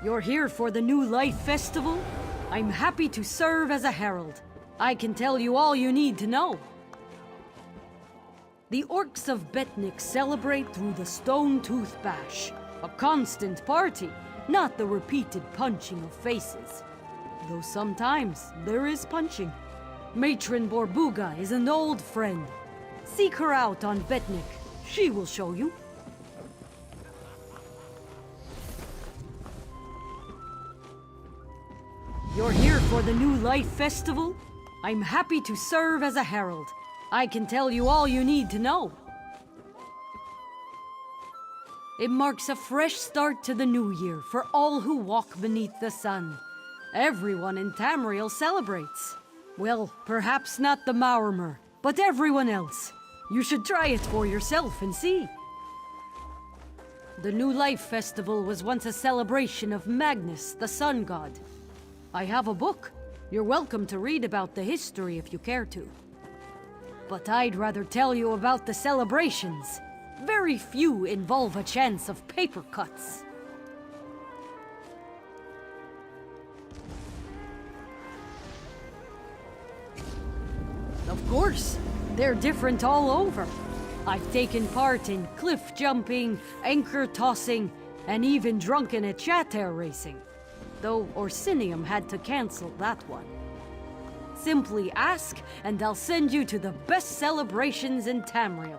You're here for the New Life Festival? I'm happy to serve as a herald. I can tell you all you need to know. The Orcs of Betnik celebrate through the Stone Tooth Bash. A constant party, not the repeated punching of faces. Though sometimes there is punching. Matron Borbuga is an old friend. Seek her out on Betnik. She will show you. You're here for the New Life Festival? I'm happy to serve as a herald. I can tell you all you need to know. It marks a fresh start to the new year for all who walk beneath the sun. Everyone in Tamriel celebrates. Well, perhaps not the Maormer, but everyone else. You should try it for yourself and see. The New Life Festival was once a celebration of Magnus, the sun god. I have a book. You're welcome to read about the history if you care to. But I'd rather tell you about the celebrations. Very few involve a chance of paper cuts. Of course, they're different all over. I've taken part in cliff jumping, anchor tossing, and even drunken at chatter racing. Though Orsinium had to cancel that one. Simply ask, and I'll send you to the best celebrations in Tamriel.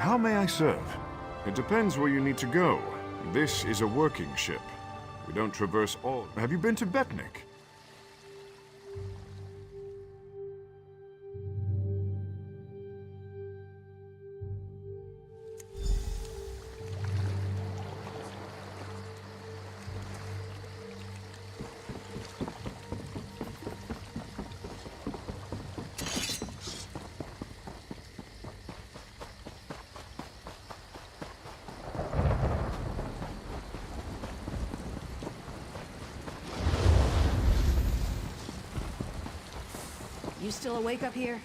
How may I serve? It depends where you need to go. This is a working ship. We don't traverse all... Have you been to Betnik? You still awake up here?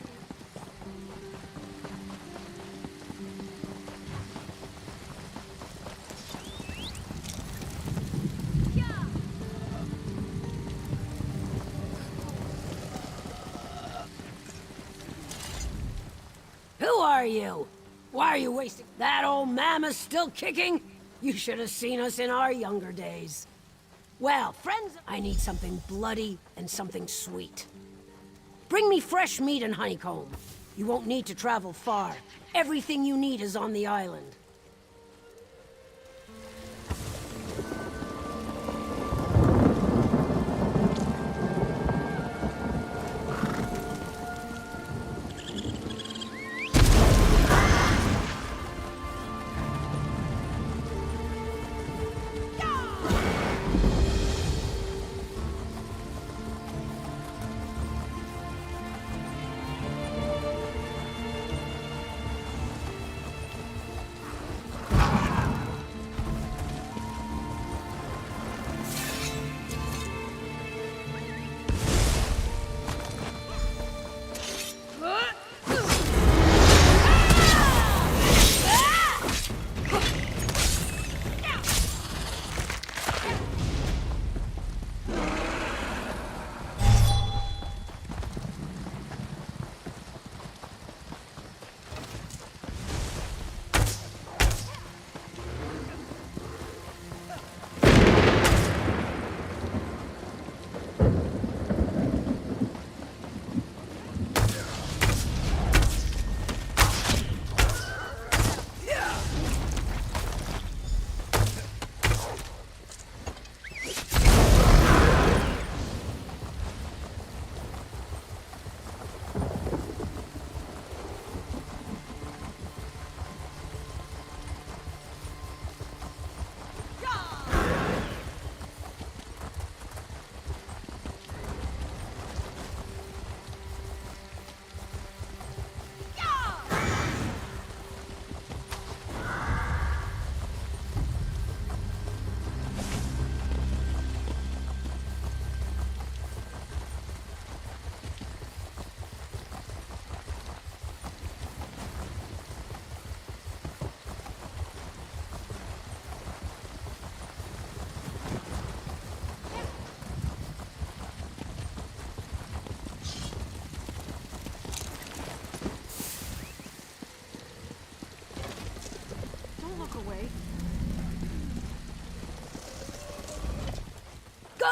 Who are you? Why are you wasting... That old mammoth's still kicking? You should have seen us in our younger days. Well, friends, I need something bloody and something sweet. Bring me fresh meat and honeycomb. You won't need to travel far. Everything you need is on the island.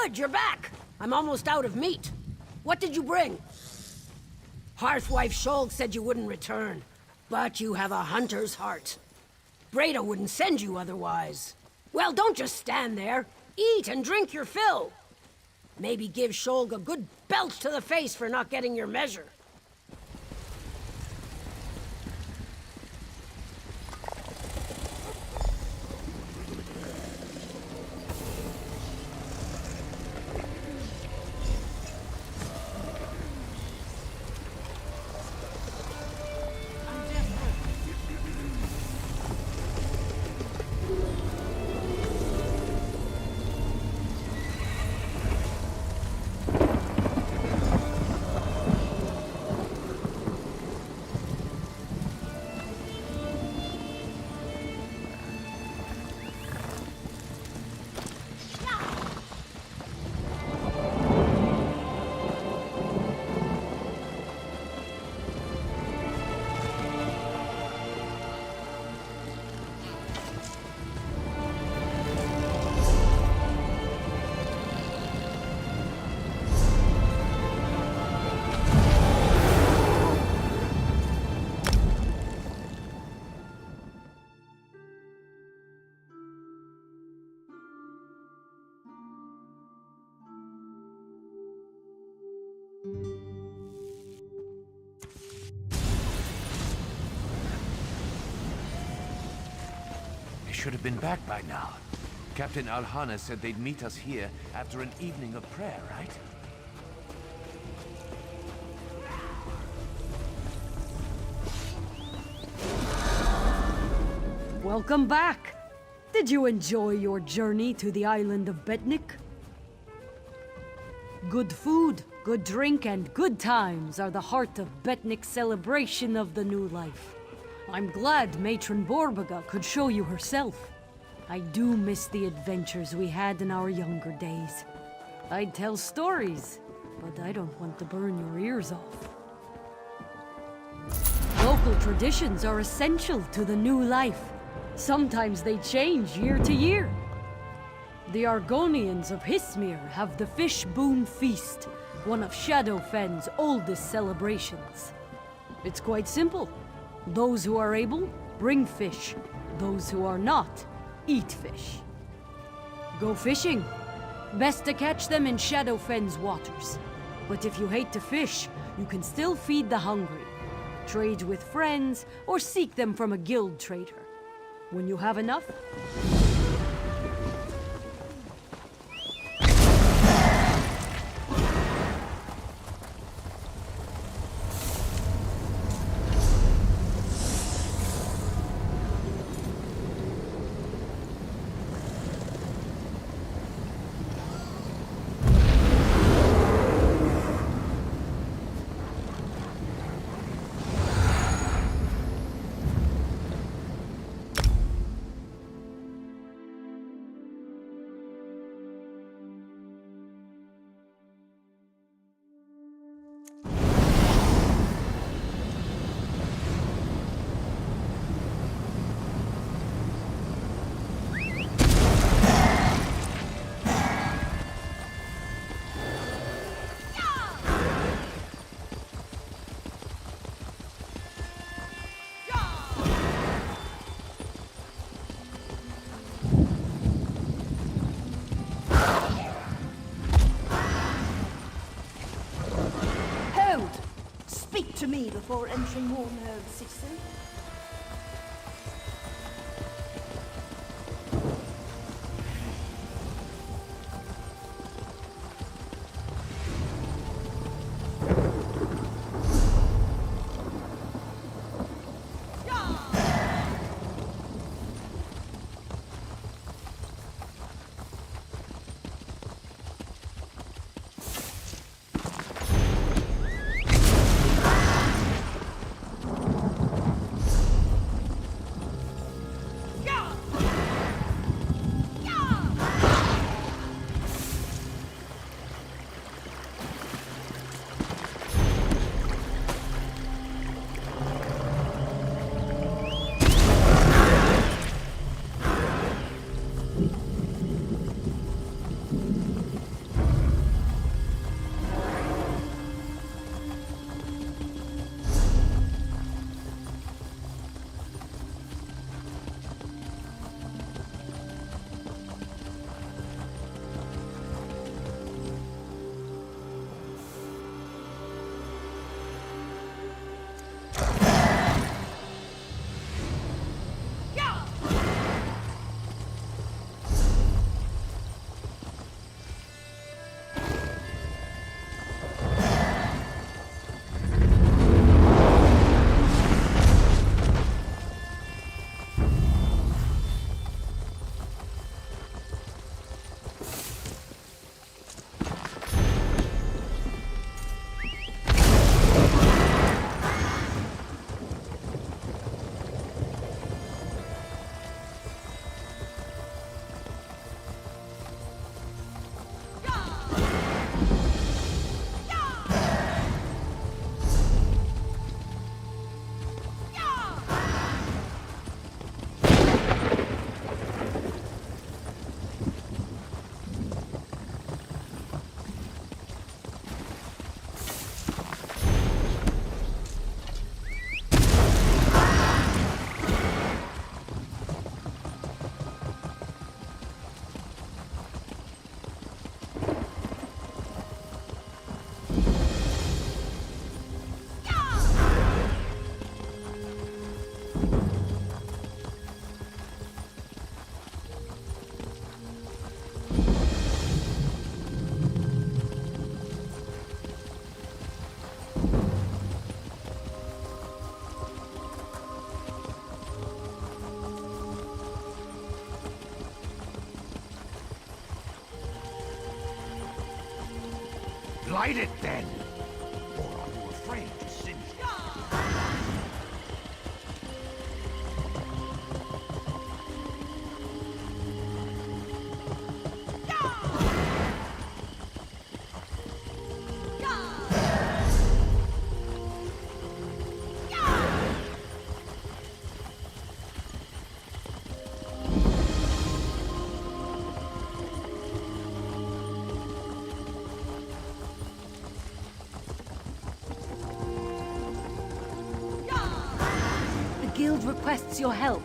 Good, you're back. I'm almost out of meat. What did you bring? Hearthwife Shold said you wouldn't return, but you have a hunter's heart. Breda wouldn't send you otherwise. Well, don't just stand there. Eat and drink your fill. Maybe give Shold a good belt to the face for not getting your measure. They should have been back by now. Captain Alhana said they'd meet us here after an evening of prayer, right? Welcome back. Did you enjoy your journey to the island of Betnik? Good food, good drink, and good times are the heart of Betnik's celebration of the new life. I'm glad Matron Borbaga could show you herself. I do miss the adventures we had in our younger days. I'd tell stories, but I don't want to burn your ears off. Local traditions are essential to the new life. Sometimes they change year to year. The Argonians of Hismir have the Fish Boon Feast, one of Shadowfen's oldest celebrations. It's quite simple. Those who are able, bring fish. Those who are not, eat fish. Go fishing. Best to catch them in Shadowfen's waters. But if you hate to fish, you can still feed the hungry. Trade with friends, or seek them from a guild trader. When you have enough, to me before entering Warnherve, citizen. Fight it then! Or are you afraid to singe? The guild requests your help.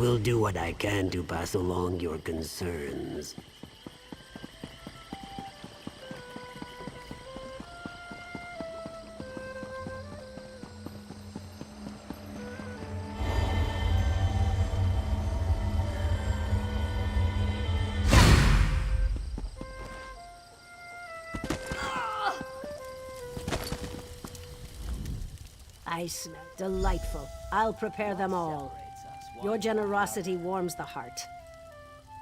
will do what I can to pass along your concerns. I smell delightful. I'll prepare them all. Your generosity warms the heart.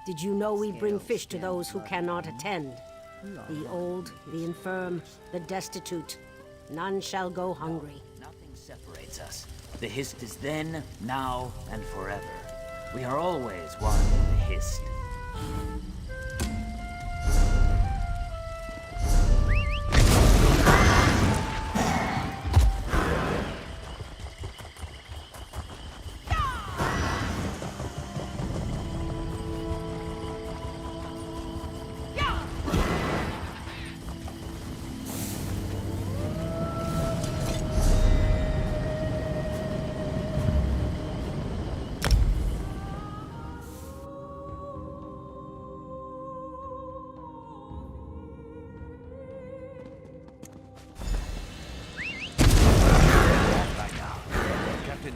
Did you know we bring fish to those who cannot attend? The old, the infirm, the destitute. None shall go hungry. Nothing separates us. The Hist is then, now, and forever. We are always one in the Hist.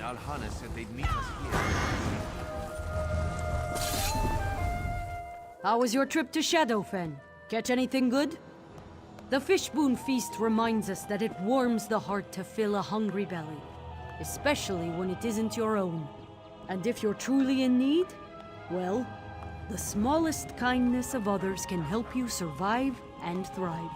Al-Hana said they'd meet us here. How was your trip to Shadowfen? Catch anything good? The Fishboon Feast reminds us that it warms the heart to fill a hungry belly, especially when it isn't your own. And if you're truly in need, well, the smallest kindness of others can help you survive and thrive.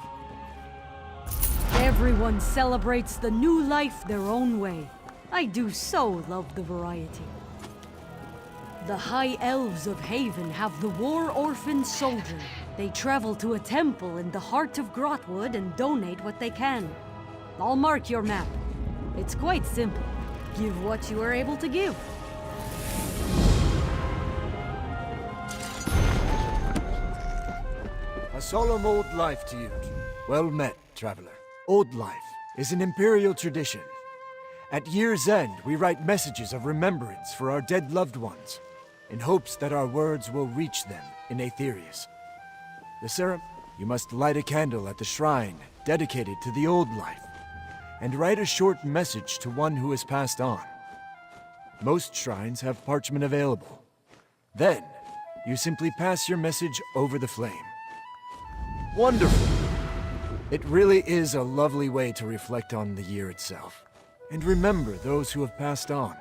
Everyone celebrates the new life their own way. I do so love the variety. The High Elves of Haven have the War Orphan Soldier. They travel to a temple in the heart of Grotwood and donate what they can. I'll mark your map. It's quite simple. Give what you are able to give. A solemn old life to you. Well met, traveler. Old life is an imperial tradition. At year's end, we write messages of remembrance for our dead loved ones, in hopes that our words will reach them in Aetherius. You must light a candle at the shrine dedicated to the old life, and write a short message to one who has passed on. Most shrines have parchment available. Then, you simply pass your message over the flame. Wonderful! It really is a lovely way to reflect on the year itself, and remember those who have passed on.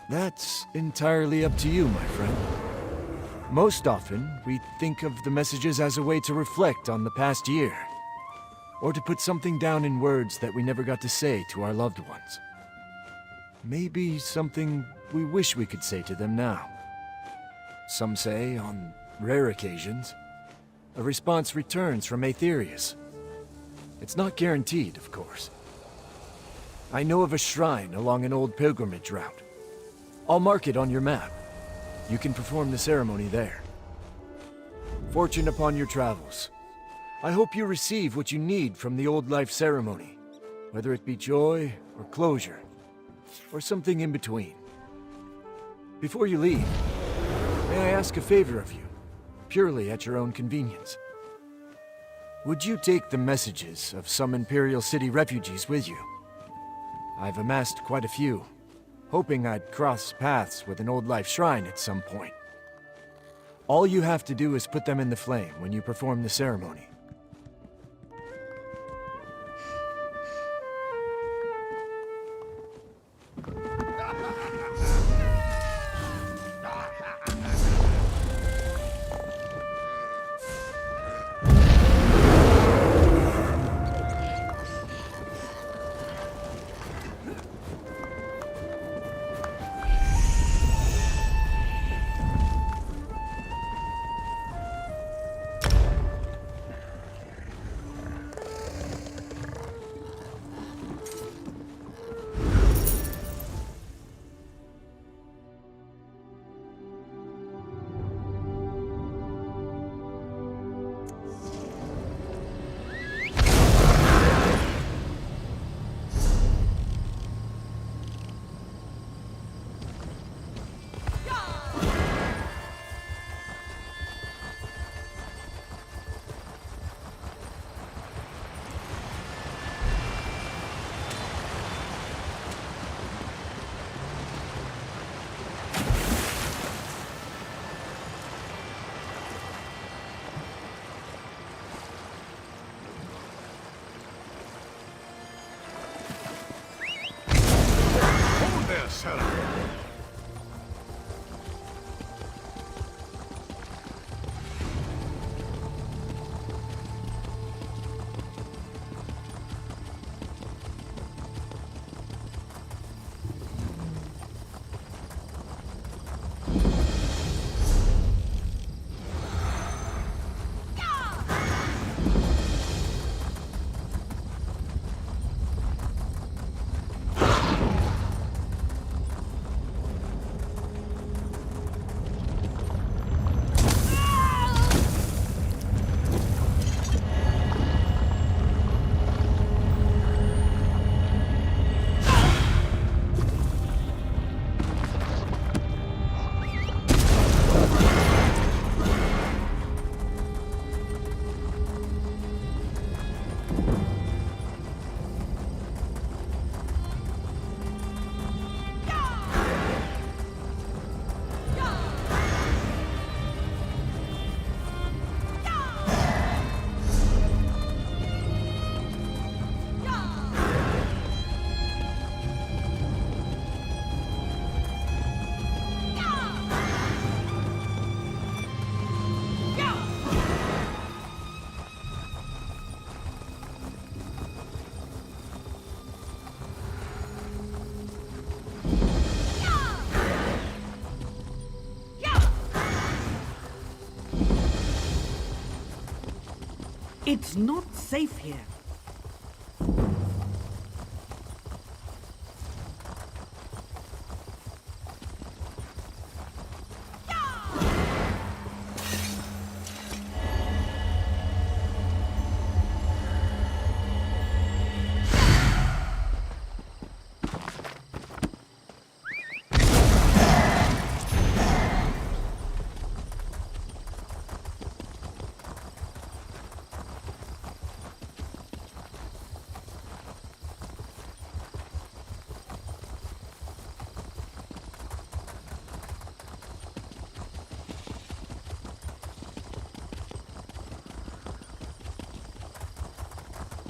That's entirely up to you, my friend. Most often, we think of the messages as a way to reflect on the past year, or to put something down in words that we never got to say to our loved ones. Maybe something we wish we could say to them now. Some say, on rare occasions, a response returns from Aetherius. It's not guaranteed, of course. I know of a shrine along an old pilgrimage route. I'll mark it on your map. You can perform the ceremony there. Fortune upon your travels. I hope you receive what you need from the old life ceremony, whether it be joy or closure, or something in between. Before you leave, may I ask a favor of you, purely at your own convenience? Would you take the messages of some Imperial City refugees with you? I've amassed quite a few, hoping I'd cross paths with an old life shrine at some point. All you have to do is put them in the flame when you perform the ceremony. It's not safe here.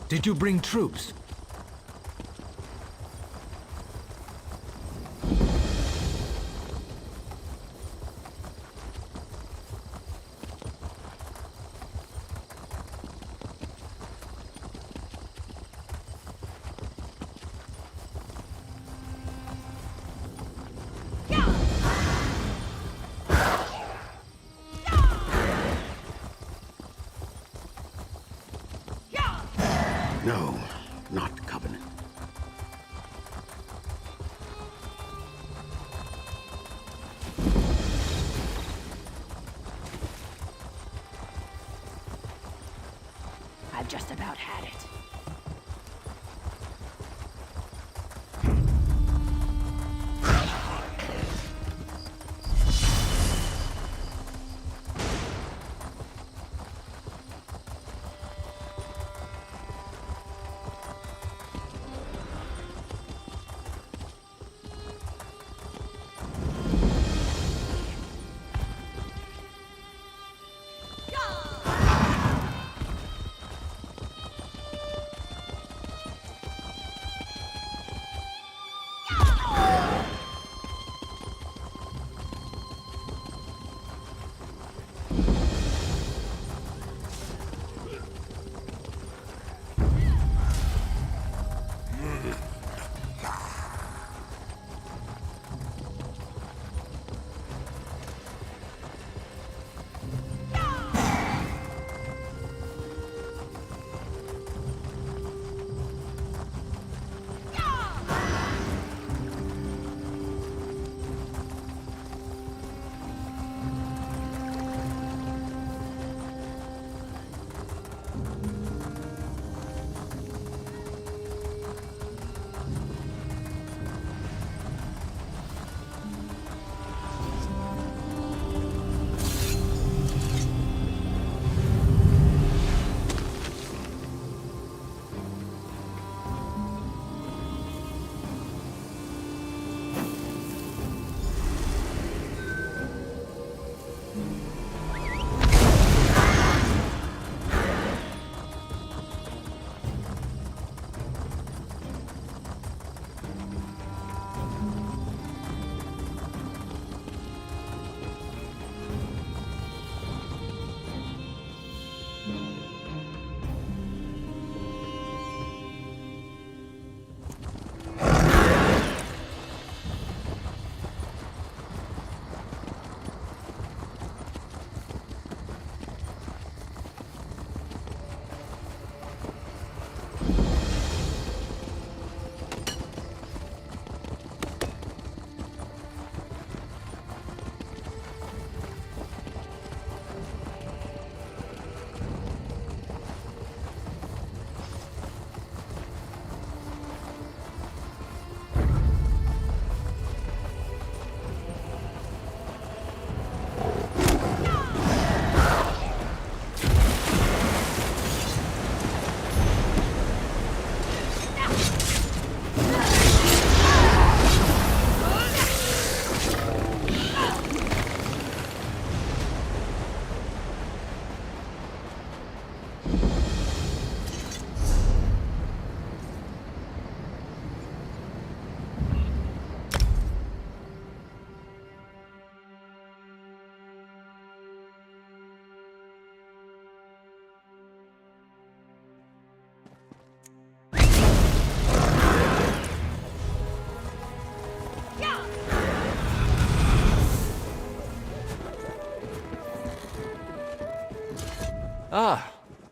Did you bring troops? No, not Covenant. I've just about had it.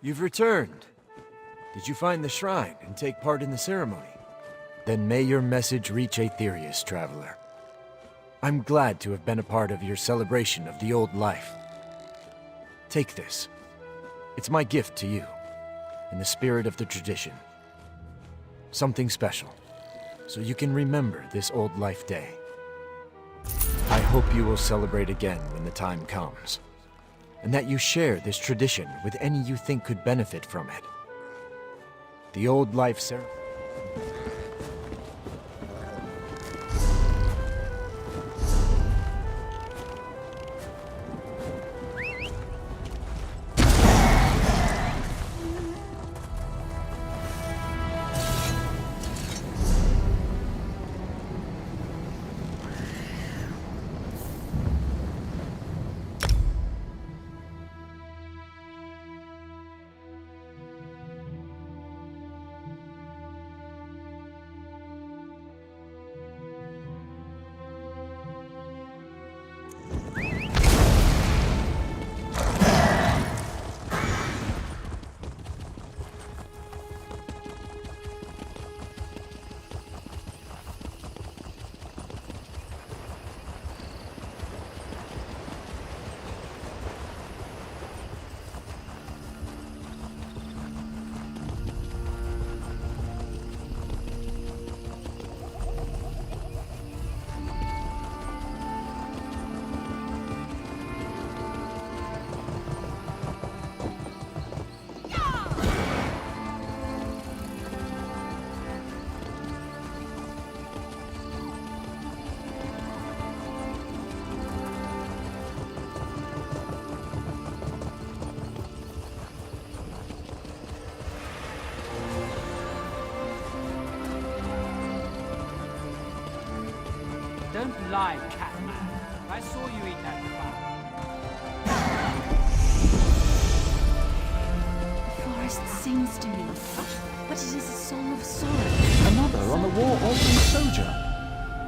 You've returned. Did you find the shrine and take part in the ceremony? Then may your message reach Aetherius, traveler. I'm glad to have been a part of your celebration of the old life. Take this. It's my gift to you, in the spirit of the tradition. Something special, so you can remember this old life day. I hope you will celebrate again when the time comes, and that you share this tradition with any you think could benefit from it. The old life ceremony. Don't lie, Catman. I saw you eat that flower. The forest sings to me, but it is a song of sorrow. Another on the War Orphan Soldier.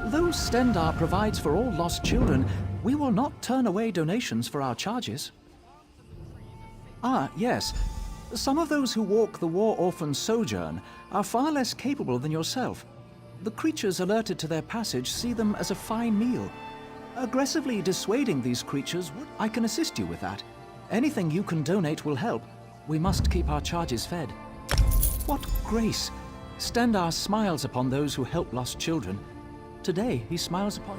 Though Stendar provides for all lost children, we will not turn away donations for our charges. Ah, yes. Some of those who walk the War Orphan Sojourn are far less capable than yourself. The creatures alerted to their passage see them as a fine meal. Aggressively dissuading these creatures would... I can assist you with that. Anything you can donate will help. We must keep our charges fed. What grace! Stendar smiles upon those who help lost children. Today, he smiles upon...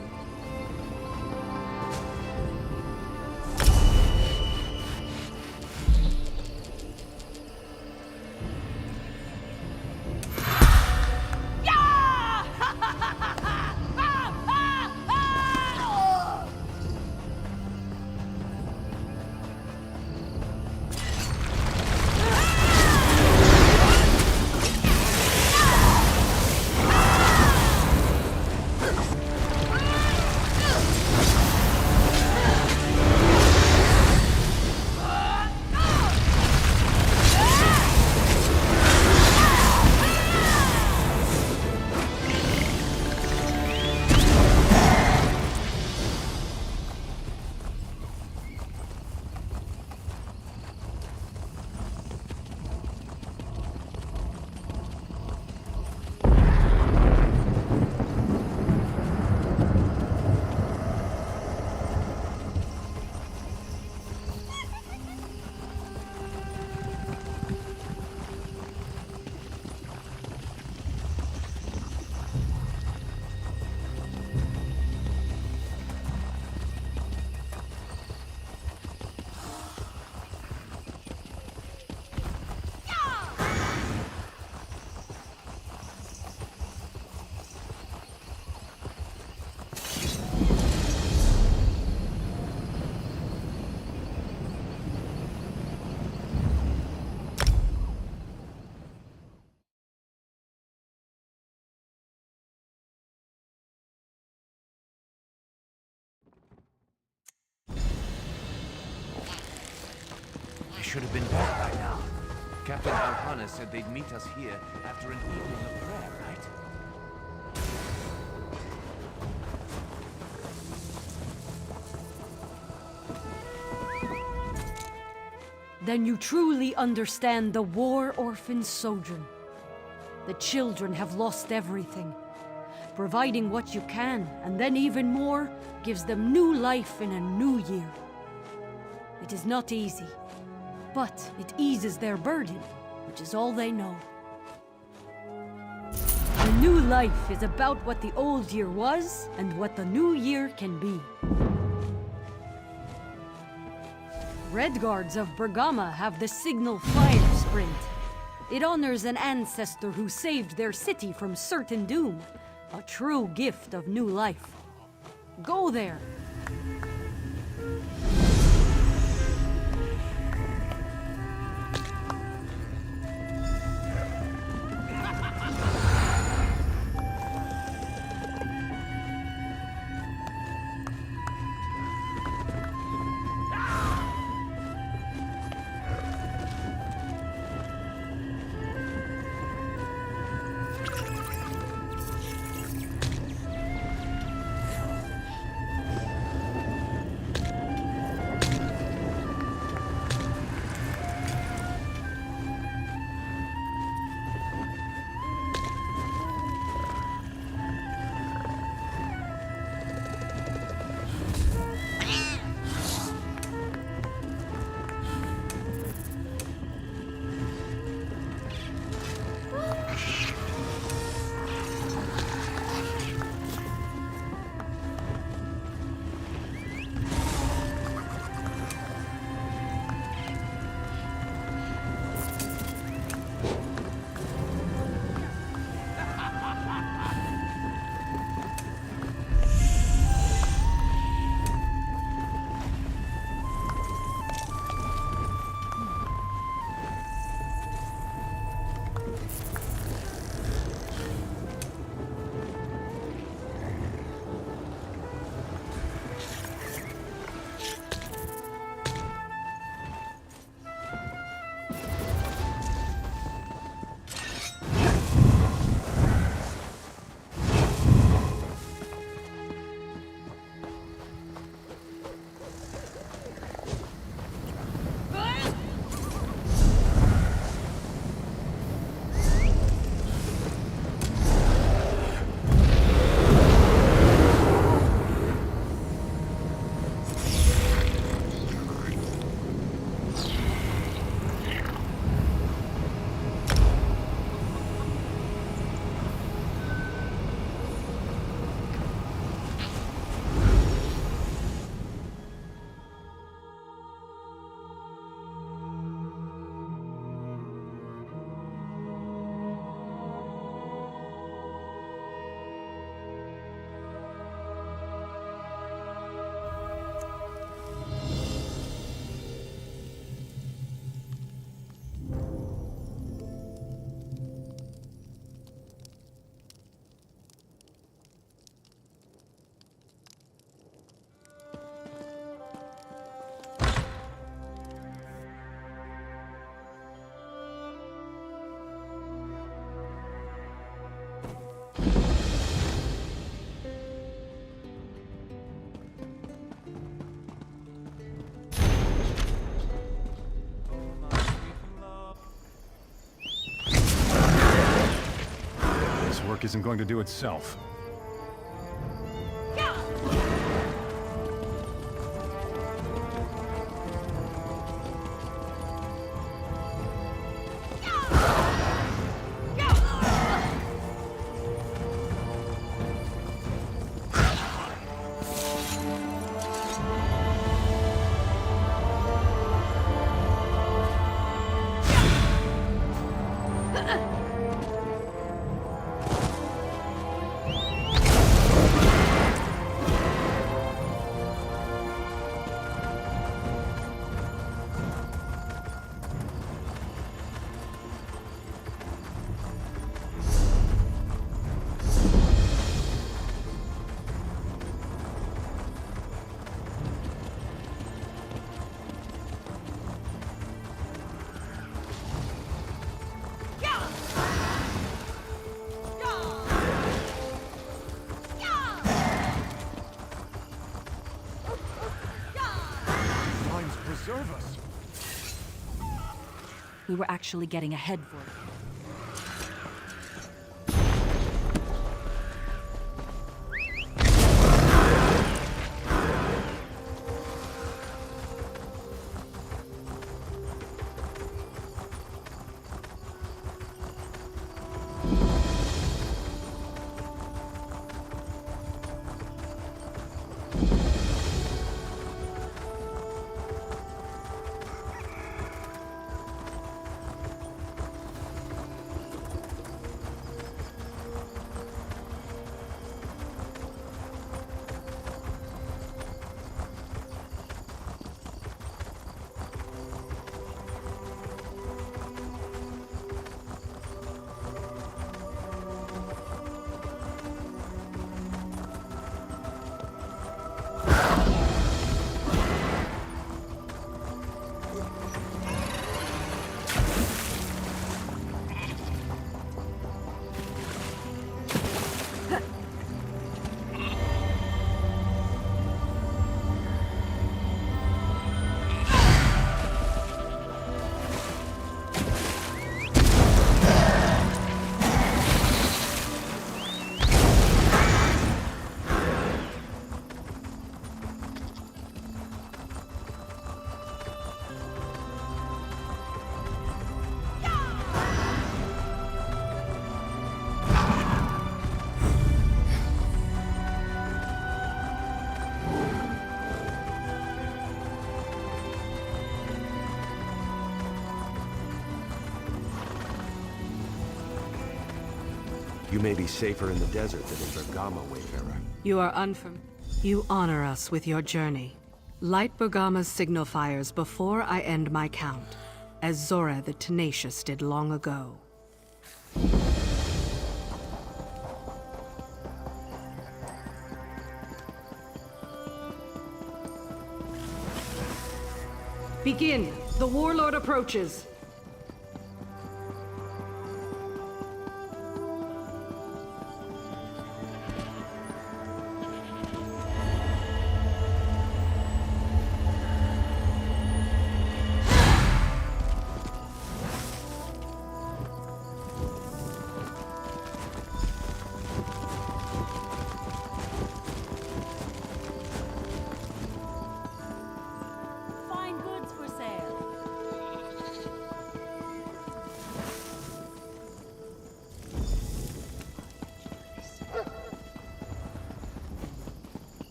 Should have been back by now. Captain Alhana said they'd meet us here after an evening of prayer, right? then you truly understand the war orphan sojourn. The children have lost everything. Providing what you can, and then even more, gives them new life in a new year. It is not easy, but it eases their burden, which is all they know. The new life is about what the old year was, and what the new year can be. Redguards of Bergama have the signal fire sprint. It honors an ancestor who saved their city from certain doom. A true gift of new life. Go there. work isn't going to do itself. Preserve us. we were actually getting ahead for it. You may be safer in the desert than in Bergama, Wayfarer. You are You honor us with your journey. Light Bergama's signal fires before I end my count, as Zora the Tenacious did long ago. Begin! The Warlord approaches!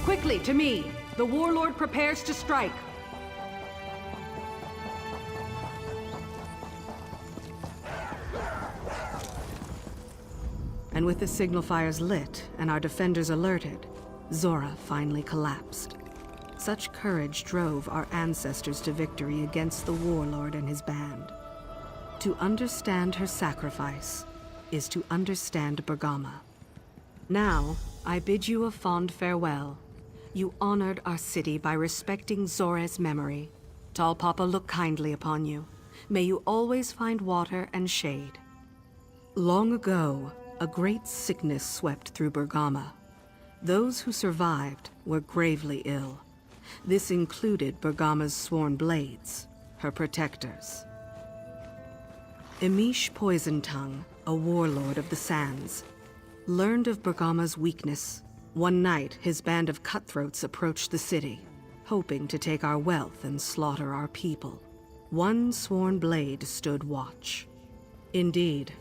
Quickly, to me! The Warlord prepares to strike! And with the signal fires lit and our defenders alerted, Zora finally collapsed. Such courage drove our ancestors to victory against the Warlord and his band. To understand her sacrifice is to understand Bergama. Now, I bid you a fond farewell. You honored our city by respecting Zora's memory. Tall Papa look kindly upon you. May you always find water and shade. Long ago, a great sickness swept through Bergama. Those who survived were gravely ill. This included Bergama's sworn blades, her protectors. Emish Poisontongue, a warlord of the Sands, learned of Bergama's weakness. One night, his band of cutthroats approached the city, hoping to take our wealth and slaughter our people. One sworn blade stood watch. Indeed,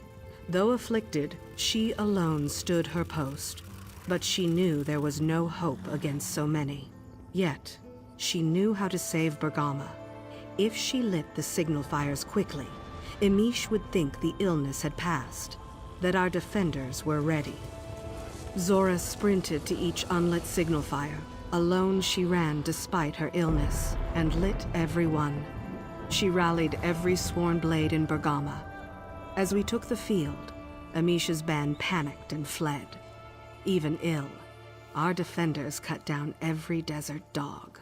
though afflicted, she alone stood her post, but she knew there was no hope against so many. Yet, she knew how to save Bergama. If she lit the signal fires quickly, Emish would think the illness had passed, that our defenders were ready. Zora sprinted to each unlit signal fire. Alone she ran despite her illness, and lit every one. She rallied every sworn blade in Bergama. As we took the field, Emish's band panicked and fled. Even ill, our defenders cut down every desert dog.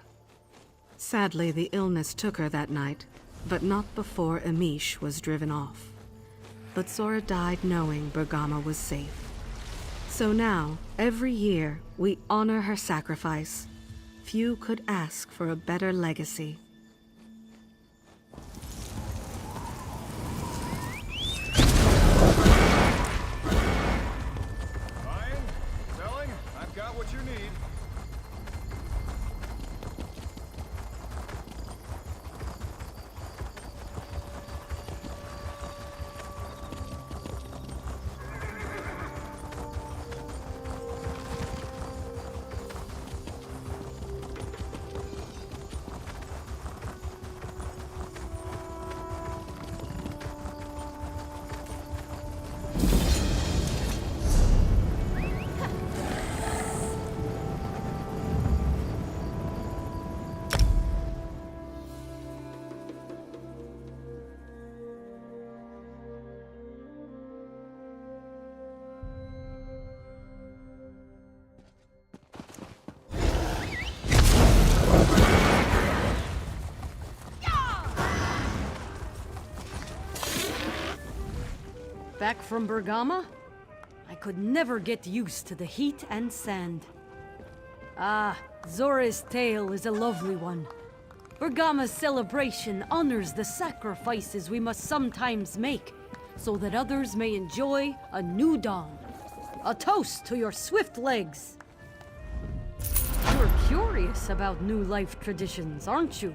Sadly, the illness took her that night, but not before Emish was driven off. But Zora died knowing Bergama was safe. So now, every year, we honor her sacrifice. Few could ask for a better legacy. Buying? Selling? I've got what you need. Back from Bergama? I could never get used to the heat and sand. Ah, Zora's tale is a lovely one. Bergama's celebration honors the sacrifices we must sometimes make, so that others may enjoy a new dawn. A toast to your swift legs! You're curious about new life traditions, aren't you?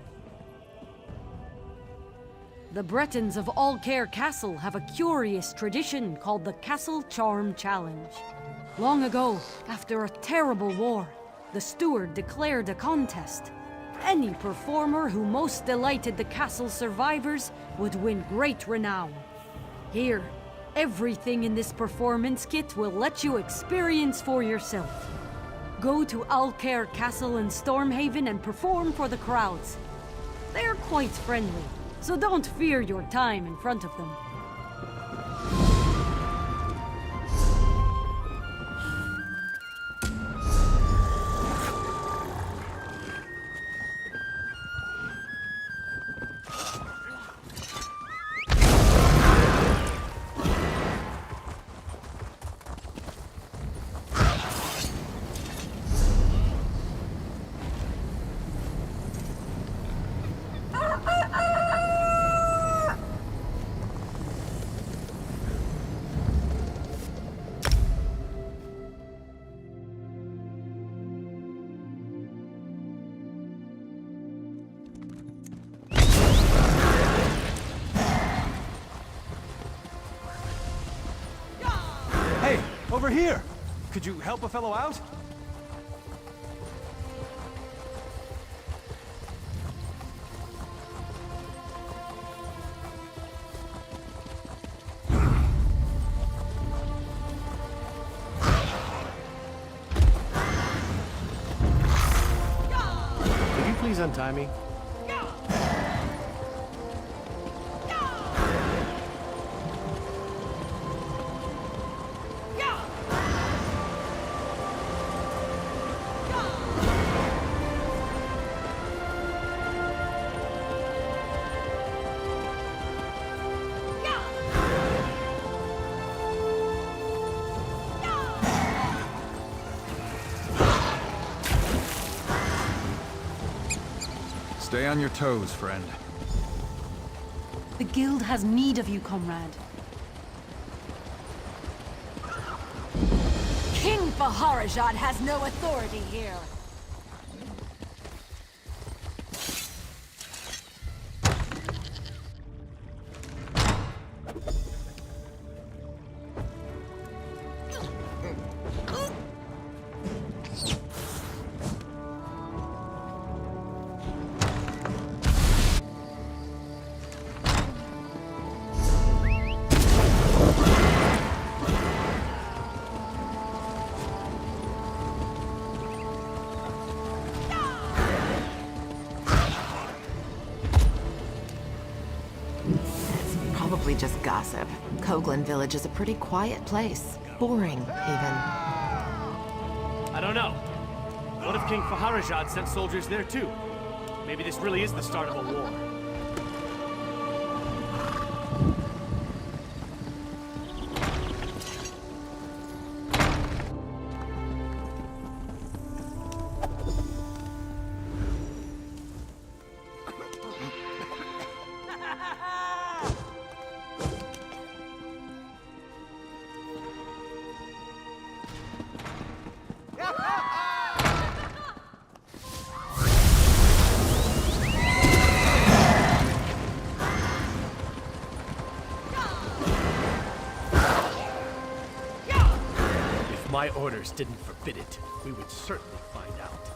The Bretons of Allcare Castle have a curious tradition called the Castle Charm Challenge. Long ago, after a terrible war, the steward declared a contest. Any performer who most delighted the castle survivors would win great renown. Here, everything in this performance kit will let you experience for yourself. Go to Allcare Castle in Stormhaven and perform for the crowds. They're quite friendly, so don't fear your time in front of them. Over here! Could you help a fellow out? Could you please untie me? Stay on your toes, friend. The guild has need of you, comrade. King Faharajad has no authority here. Probably just gossip. Koglin Village is a pretty quiet place. Boring, even. I don't know. What if King Faharajad sent soldiers there too? Maybe this really is the start of a war. If my orders didn't forbid it, we would certainly find out.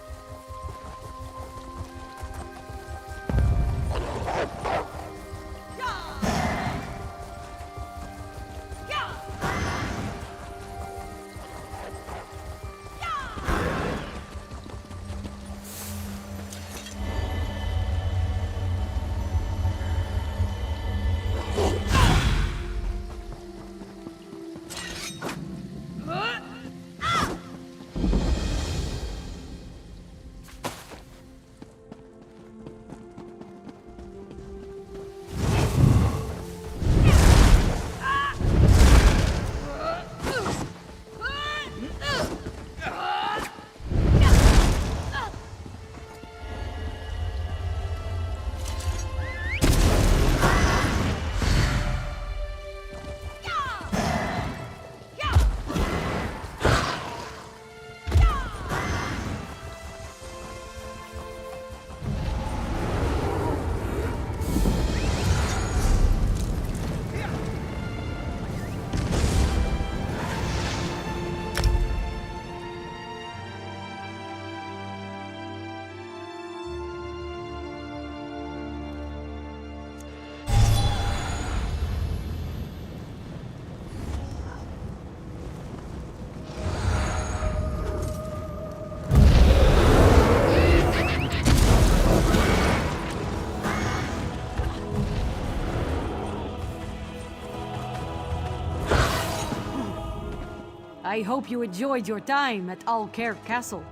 I hope you enjoyed your time at Alcaire Castle.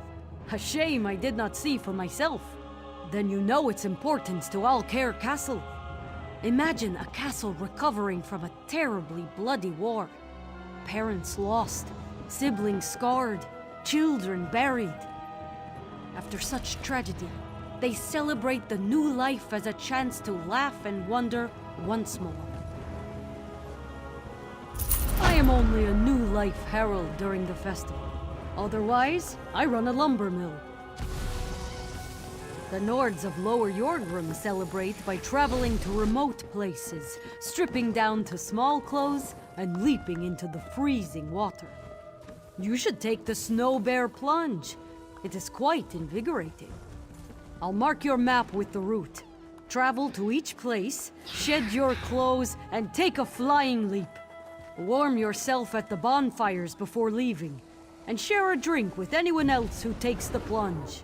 A shame I did not see for myself. Then you know its importance to Alcaire Castle. Imagine a castle recovering from a terribly bloody war. Parents lost, siblings scarred, children buried. After such tragedy, they celebrate the new life as a chance to laugh and wonder once more. I am only a new life herald during the festival. Otherwise, I run a lumber mill. The Nords of Lower Yorgrim celebrate by traveling to remote places, stripping down to small clothes, and leaping into the freezing water. You should take the Snow Bear Plunge. It is quite invigorating. I'll mark your map with the route. Travel to each place, shed your clothes, and take a flying leap. Warm yourself at the bonfires before leaving, and share a drink with anyone else who takes the plunge.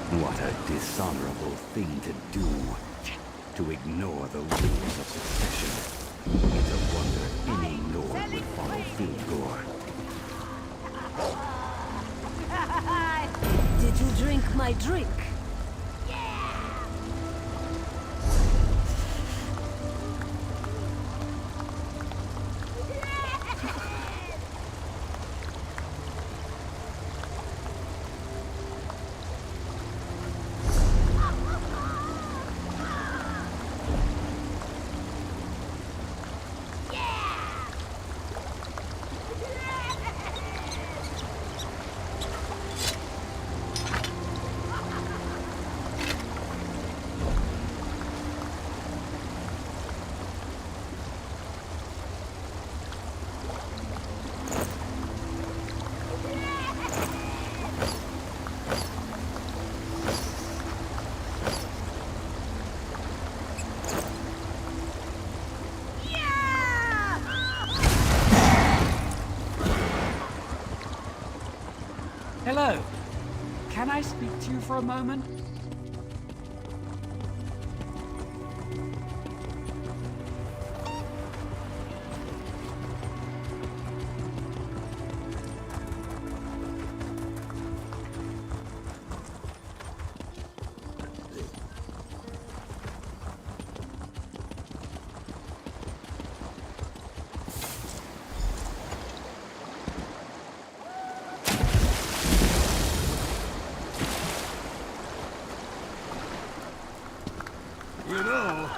What a dishonorable thing to do. To ignore the rules of succession. It's a wonder any Nord would follow Fingor. Did you drink my drink? I speak to you for a moment? You know,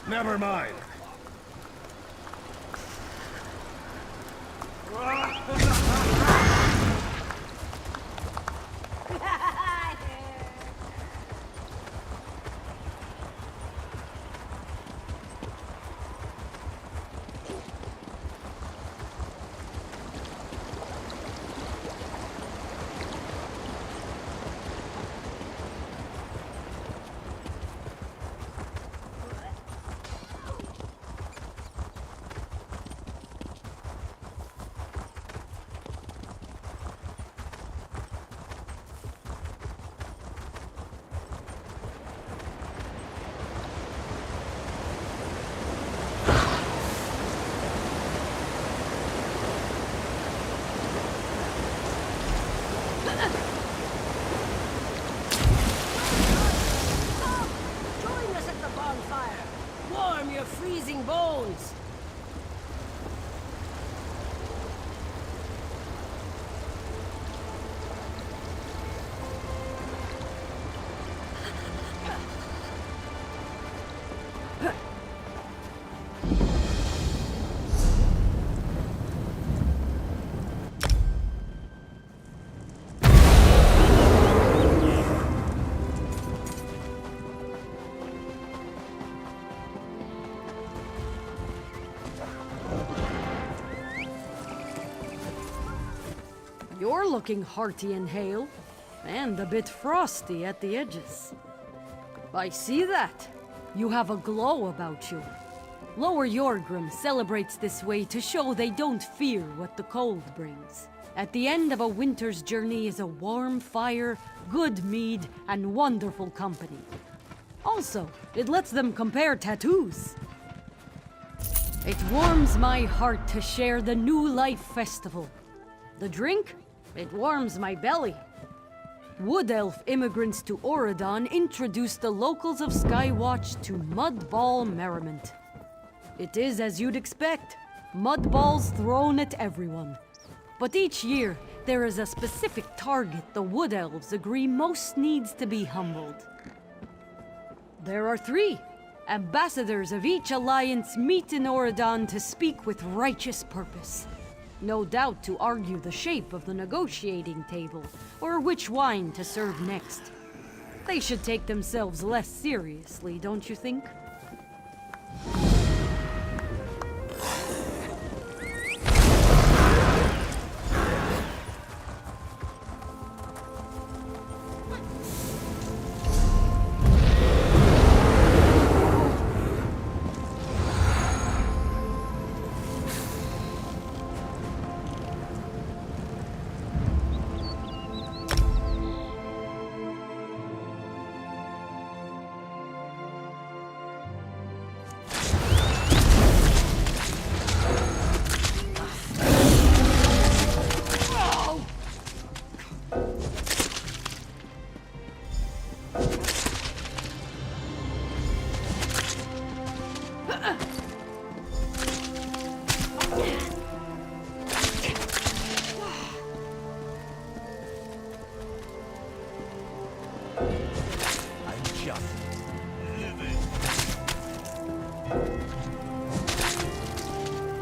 never mind. Join us at the bonfire. Warm your freezing bones. You're looking hearty and hale, and a bit frosty at the edges. I see that. You have a glow about you. Lower Yorgrim celebrates this way to show they don't fear what the cold brings. At the end of a winter's journey is a warm fire, good mead, and wonderful company. Also, it lets them compare tattoos. It warms my heart to share the New Life Festival. The drink? It warms my belly. Wood Elf immigrants to Auradon introduced the locals of Skywatch to Mudball merriment. It is as you'd expect, mud balls thrown at everyone. But each year, there is a specific target the Wood Elves agree most needs to be humbled. There are 3. Ambassadors of each alliance meet in Auradon to speak with righteous purpose. No doubt to argue the shape of the negotiating table, or which wine to serve next. They should take themselves less seriously, don't you think?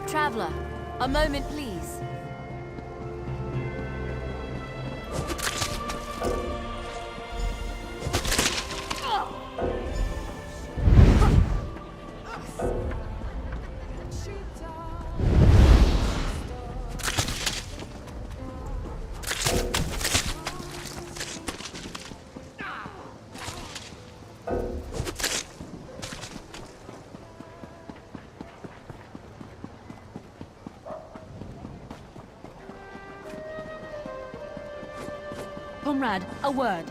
Traveler, a moment please. Comrade, a word.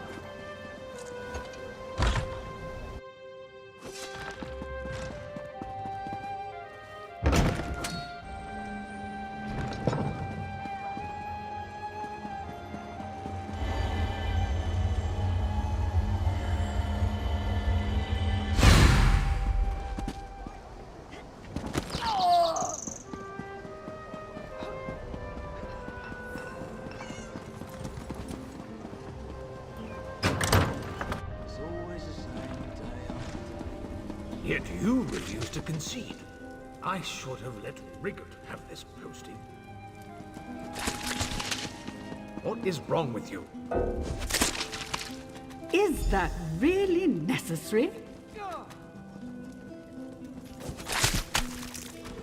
Yet you refuse to concede. I should have let Rigard have this posting. What is wrong with you? Is that really necessary?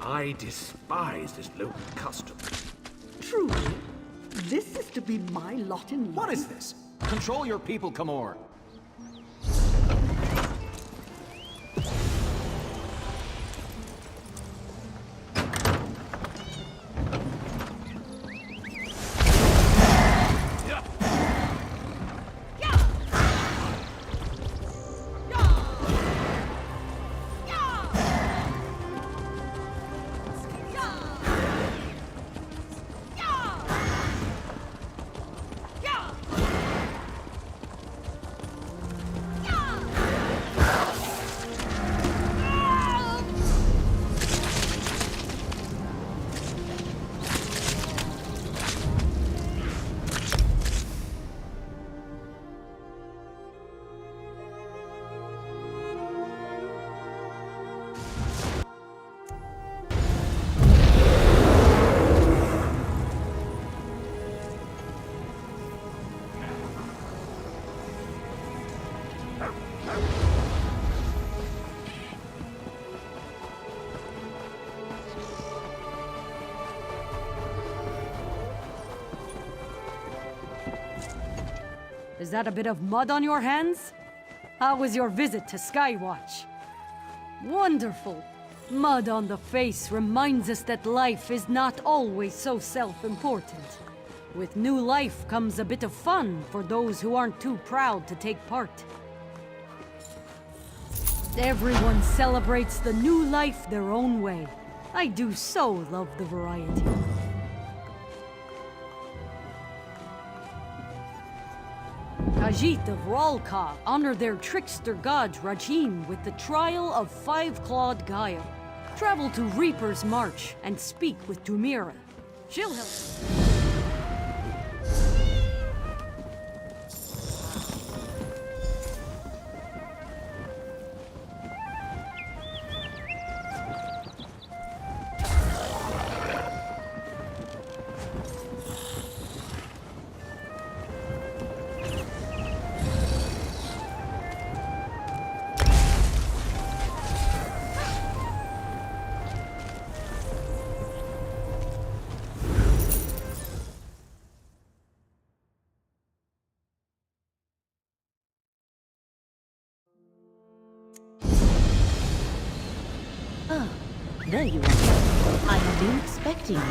I despise this local custom. Truly? This is to be my lot in life? What is this? Control your people, Camor. Is that a bit of mud on your hands? How was your visit to Skywatch? Wonderful! Mud on the face reminds us that life is not always so self-important. With new life comes a bit of fun for those who aren't too proud to take part. Everyone celebrates the new life their own way. I do so love the variety. Khajiit of Ralka honor their trickster god Rajim with the trial of Five-Clawed Gaia. Travel to Reaper's March and speak with Tumira. She'll help. Ah, there you are. I have been expecting you.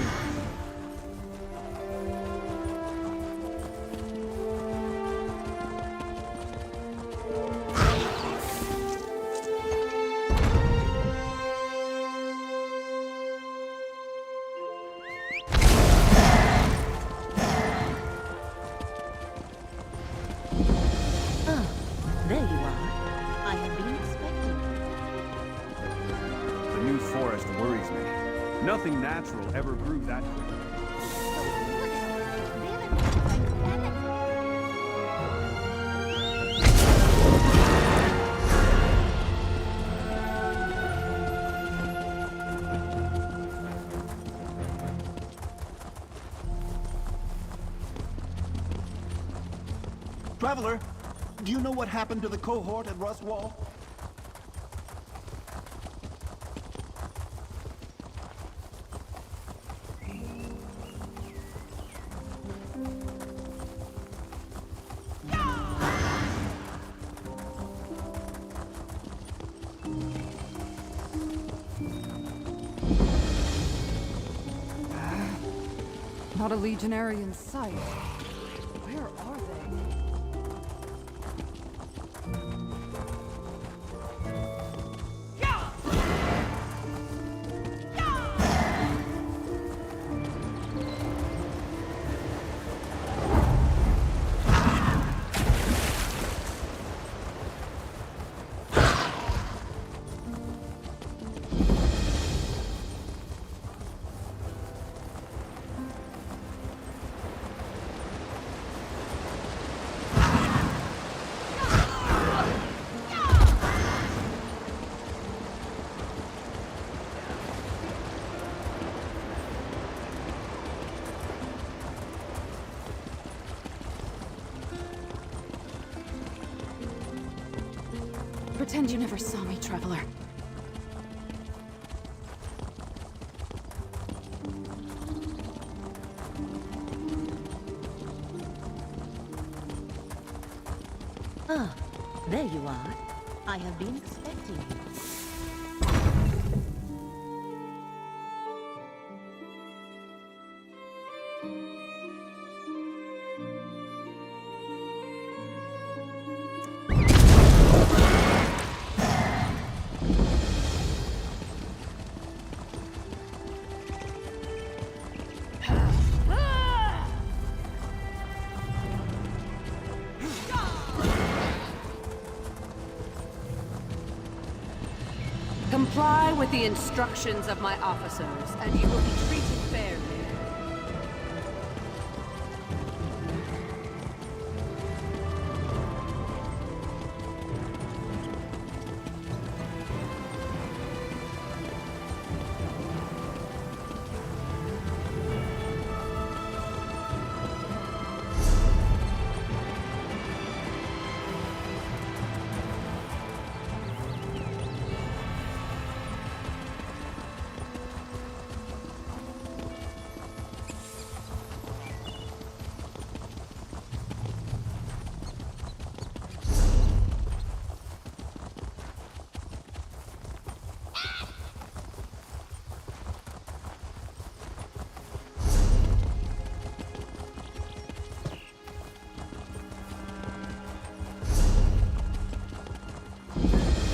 Ah, there you are. I have been expecting you. The new forest worries me. Nothing natural ever grew that quickly. Traveler, do you know what happened to the cohort at Rustwall? Not a legionary in sight. Where are they? Pretend you never saw me, Traveler. Ah, there you are. I have been expecting you. Comply with the instructions of my officers, and you will be treated fairly.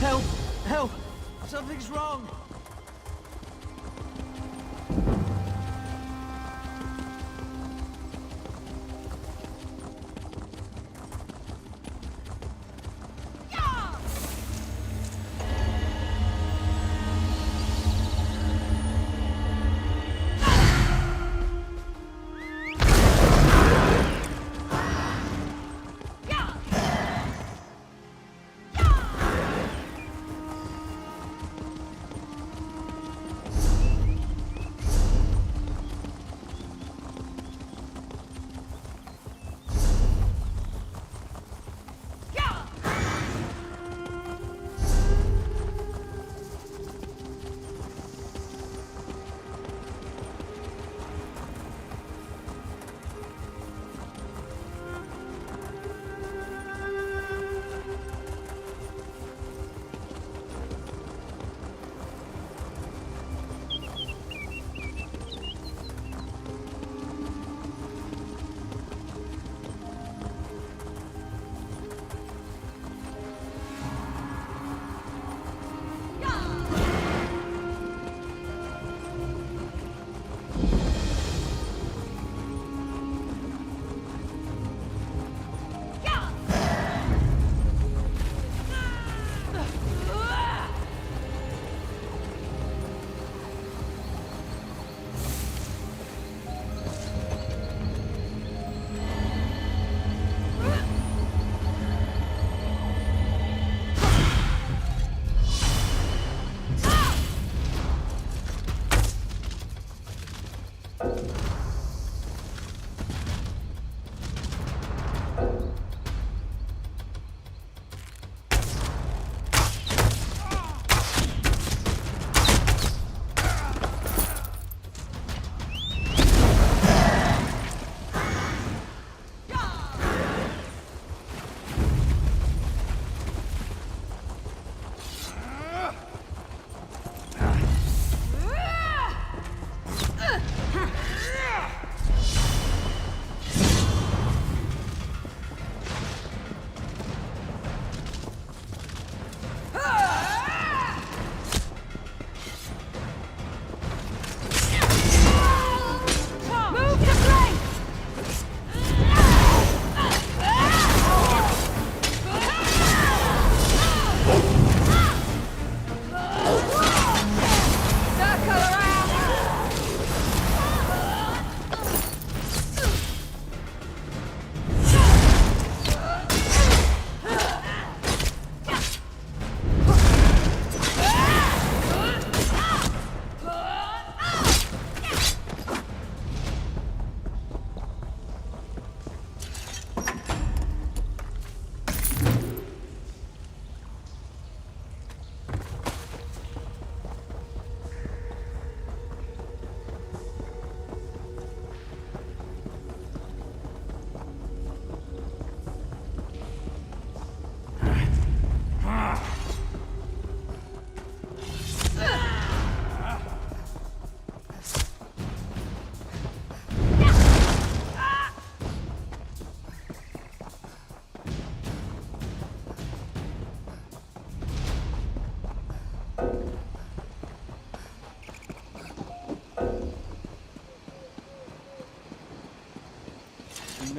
Help! Help! Something's wrong!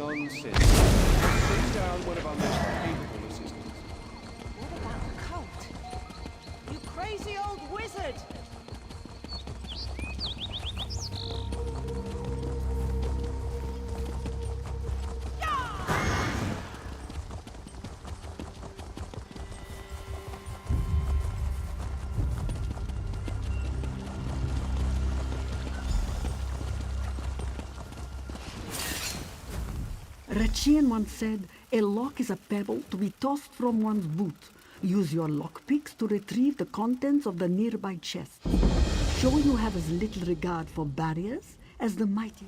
Nonsense. Send down one of our most capable assistants. What about the cult? You crazy old wizard! Ratchian once said, a lock is a pebble to be tossed from one's boot. Use your lockpicks to retrieve the contents of the nearby chest. Show you have as little regard for barriers as the mighty.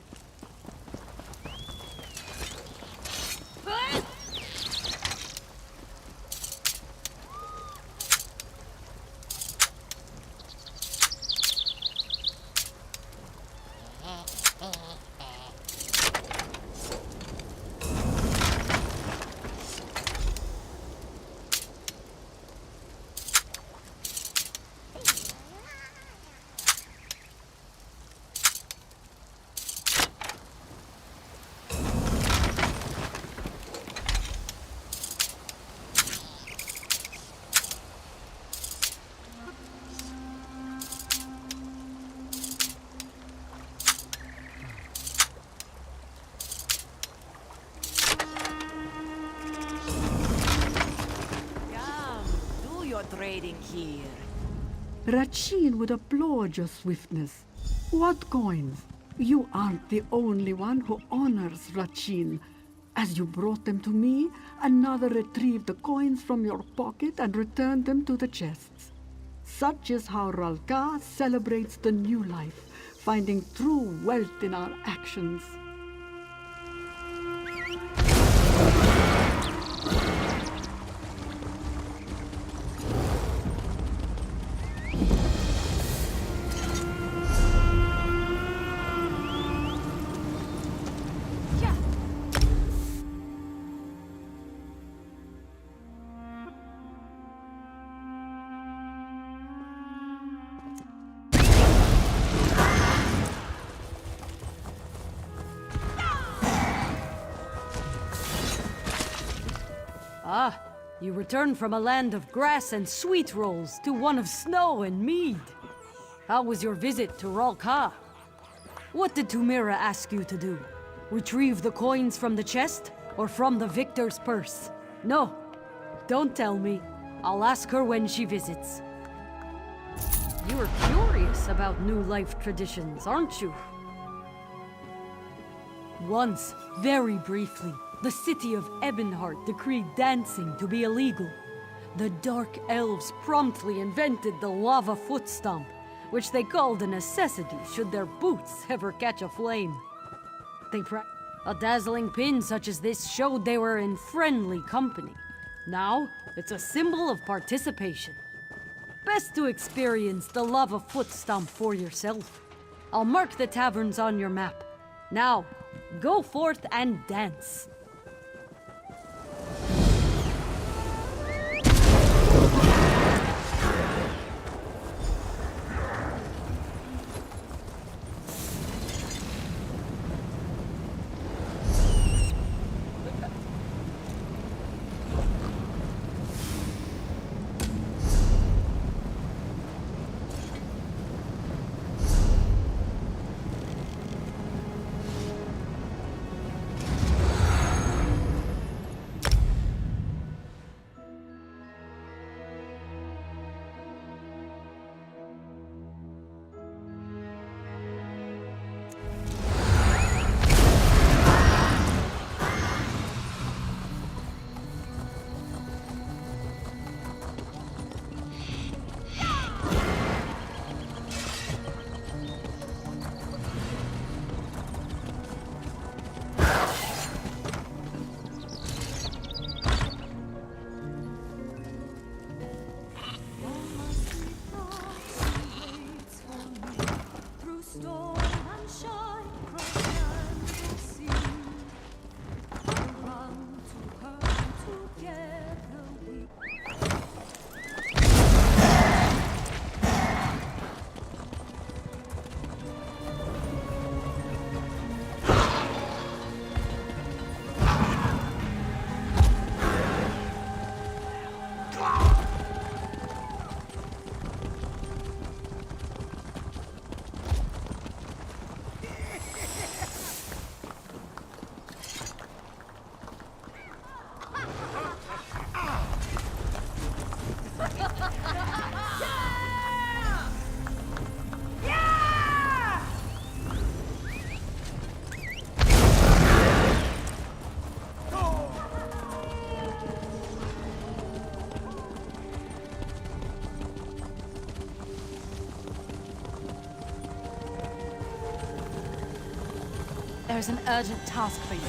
Trading here. Ratchian would applaud your swiftness. What coins? You aren't the only one who honors Ratchian. As you brought them to me, another retrieved the coins from your pocket and returned them to the chests. Such is how Ralka celebrates the new life, finding true wealth in our actions. Ah, you return from a land of grass and sweet rolls to one of snow and mead. How was your visit to Ralka? What did Tumira ask you to do? Retrieve the coins from the chest or from the victor's purse? No, don't tell me. I'll ask her when she visits. You are curious about New Life traditions, aren't you? Once, very briefly, the city of Ebonheart decreed dancing to be illegal. The Dark Elves promptly invented the lava foot stomp, which they called a necessity should their boots ever catch a flame. A dazzling pin such as this showed they were in friendly company. Now, it's a symbol of participation. Best to experience the lava foot stomp for yourself. I'll mark the taverns on your map. Now, go forth and dance. There's an urgent task for you.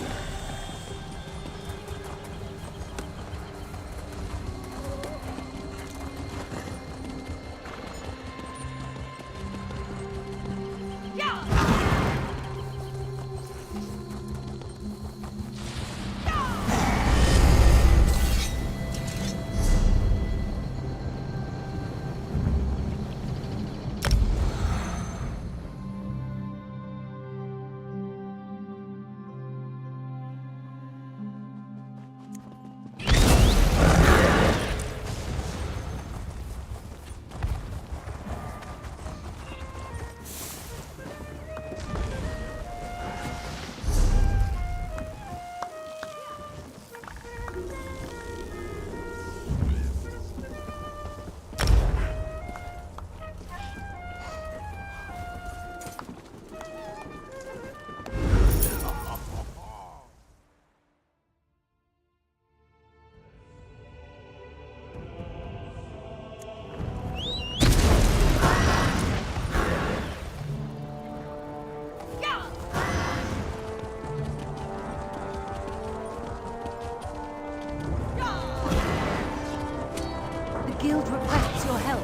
The guild requests your help.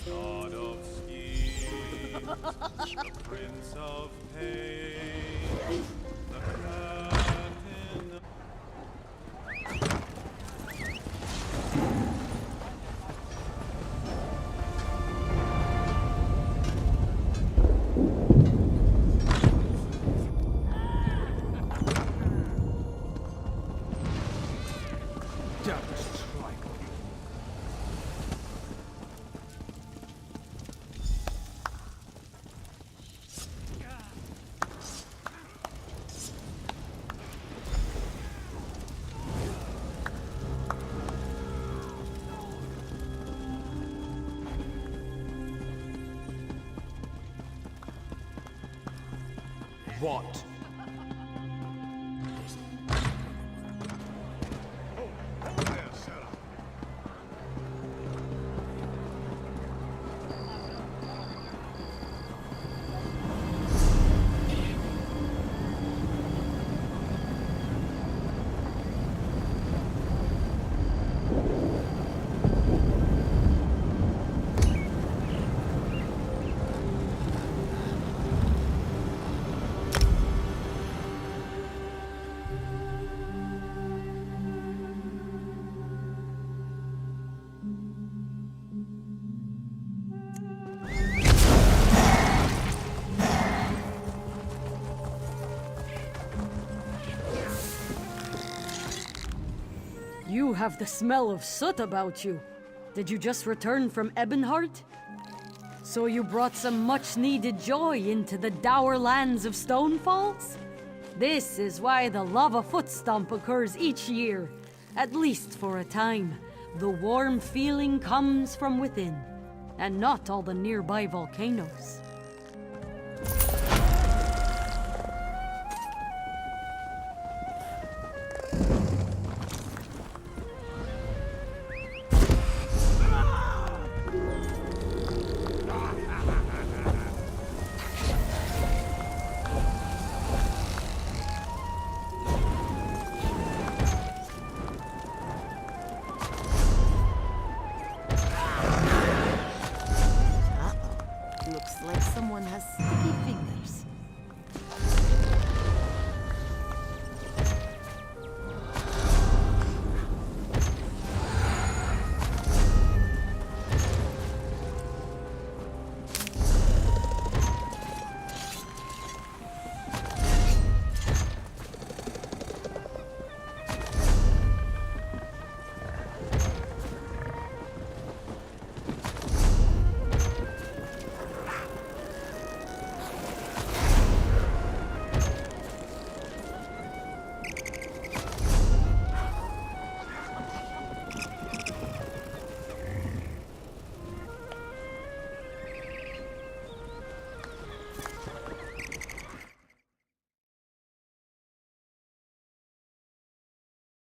God of schemes, Prince of pain, the curtain. What? You have the smell of soot about you. Did you just return from Ebonheart? So you brought some much-needed joy into the dour lands of Stonefalls? This is why the Lava Footstomp occurs each year, at least for a time. The warm feeling comes from within, and not all the nearby volcanoes. Looks like someone has sticky fingers.